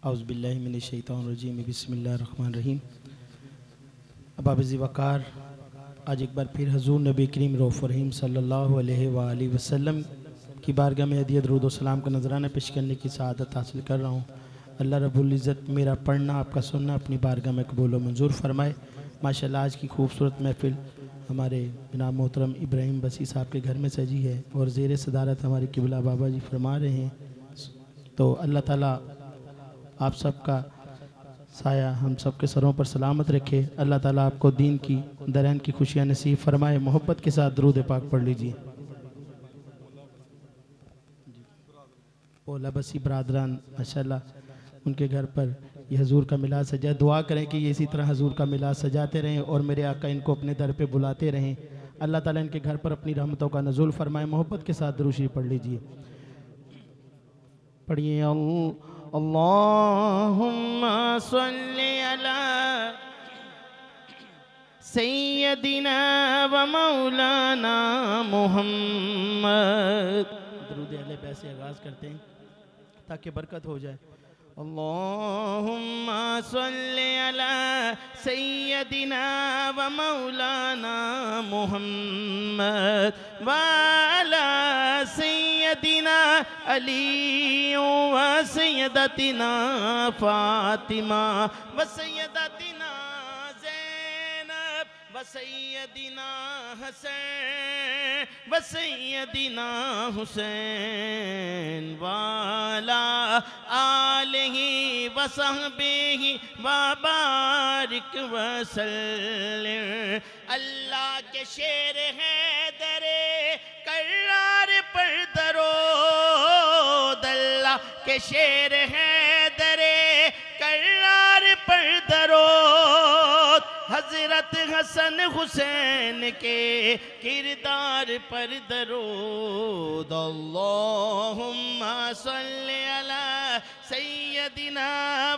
औज़ुबिल्लाहि मिनश्शैतानिर्रजीम बिस्मिल्लाहिर्रहमानिर्रहीम। अबाबिज़ वक़ार, आज एक बार फिर हज़ूर नबी करीम रऊफ़ रहीम सल्लल्लाहु अलैहि वसल्लम की बारगाह में हदिया दरूद व सलाम का नजराना पेश करने की सआदत हासिल कर रहा हूँ। अल्लाह रब्बुल इज़्ज़त मेरा पढ़ना आपका सुनना अपनी बारगाह में कबूल व मंजूर फरमाए। माशाअल्लाह आज की खूबसूरत महफ़िल हमारे जनाब मोहतरम इब्राहिम बसी साहब के घर में सजी है और ज़ेर सदारत हमारे किबला बाबा जी फरमा रहे हैं। तो अल्लाह ताला आप सबका साया हम सब के सरों पर सलामत रखे। अल्लाह ताला आपको दीन की दरैन की खुशियाँ नसीब फरमाए। मोहब्बत के साथ दरूद पाक पढ़ लीजिए। ओला बसी बरादरान माशाल्लाह उनके घर पर ये हजूर का मिलाद सजा। दुआ करें कि ये इसी तरह हजूर का मिलाद सजाते रहें और मेरे आका इनको अपने दर पे बुलाते रहें। अल्लाह ताला इनके घर पर अपनी रहमतों का नज़ुल फरमाए। मोहब्बत के साथ दुरूशी पढ़ लीजिए। पढ़िए अल्लाहुम्मा सल्ली अला सय्यदिना व मौलाना मुहम्मद। दरूद अहले बैत से आगाज़ करते हैं ताकि बरकत हो जाए। अल्लाहुम्मा सल्ली अला सय्यदिना व मौलाना मुहम्मद व अला सय्यदिना अली व सय्यदतिना फातिमा व सय्यदतिना ज़ैनब व सय्यदिना हसन व सय्यदिना हुसैन वाला आलिहि व सहबिहि व बारिक व सल्लिम। अल्लाह के शेर है दरे करार पर दरूद। अल्लाह के शेर है दरे करार पर दरूद। हजरत हसन हुसैन के किरदार पर दरूद। अल्लाहुम्मा सल्ली अला सय्यदिना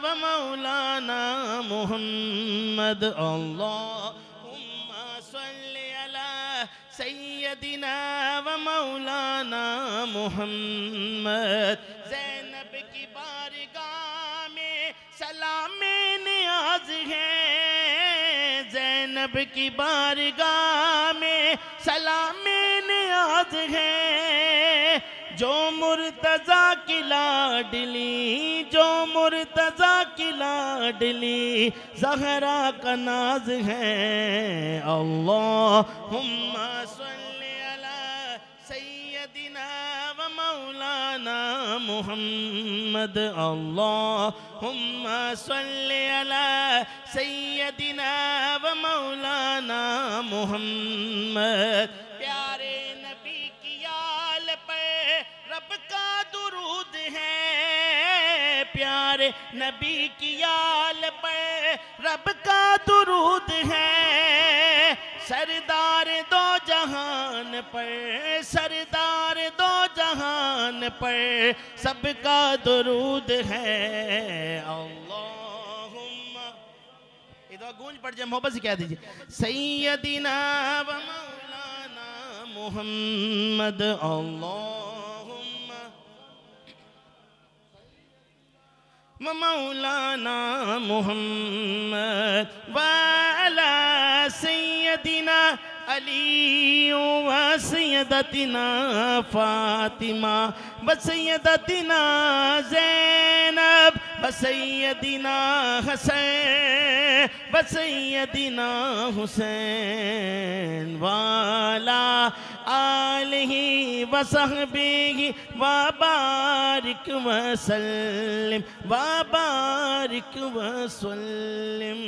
व मौलाना मुहम्मद। अल्लाहुम्मा सल्ली अला सय्यदिना व मौलाना मुहम्मद। ज़ैनब की बारगाह में सलामे नियाज़ है। ज़ैनब की बारगाह में सलामे नियाज़ है। जो मुर्तज़ा की लाडली, जो मुर्तज़ा की लाडली ज़हरा का नाज है। अल्लाहुम्मा सल्ली अला सय्यदिना व मौलाना मुहम्मद। अल्लाहुम्मा सल्ली अला सय्यदिना व मौलाना मुहम्मद। प्यारे नबी की आल पे रब का दुरूद है। प्यारे नबी की आल पे रब का दुरूद है। सरदार दो जहान पर, सरदार दो जहान पर सबका दुरूद है। अल्लाहुम्मा इधर गूंज पड़ जाए, मोहब्बत से कह दीजिए सय्यदिना व मौलाना मुहम्मद। अल्लाहुम्मा व मौलाना मुहम्मद व अला सय्यदिना अली व सय्यदतिना फातिमा व सय्यदतिना ज़ैनब व सय्यदिना हसन व सय्यदिना हुसैन वाला आलिहि व सहबिहि व बारिक व सल्लिम व बारिक व सल्लिम।